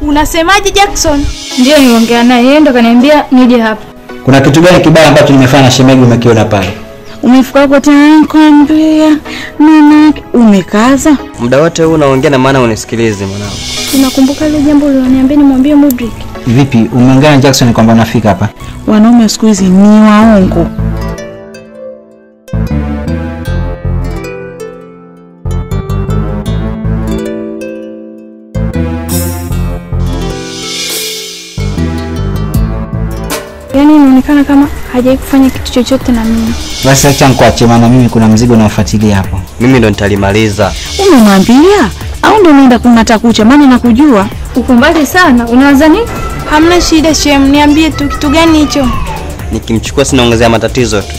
Unasemaje Jackson? Ndio niongea naye, yeye ndo kaniambia nije hapa. Kuna kitu gani kibaya ambacho nimefanya na shemeji umekiona pale? Umefika hapo tena nikwambia mama umekaza. Muda wote huu unaongea na maana unisikilize mwanangu. Unakumbuka ile jambo uliloniambia nimwambie Mudrik? Vipi, umeongea na Jackson kwamba unafika hapa? Wanaume siku hizi ni waongo. Yaani inaonekana kama hajawahi kufanya kitu chochote na mimi. Basi acha nikuache maana mimi kuna mzigo naofuatilia hapo. Mimi ndo nitalimaliza. Umemwambia? Au ndo unaenda kungata kucha maana nakujua? Uko mbali sana, unawaza nini? Hamna shida shem, niambie tu kitu gani hicho? Nikimchukua sinaongezea matatizo tu.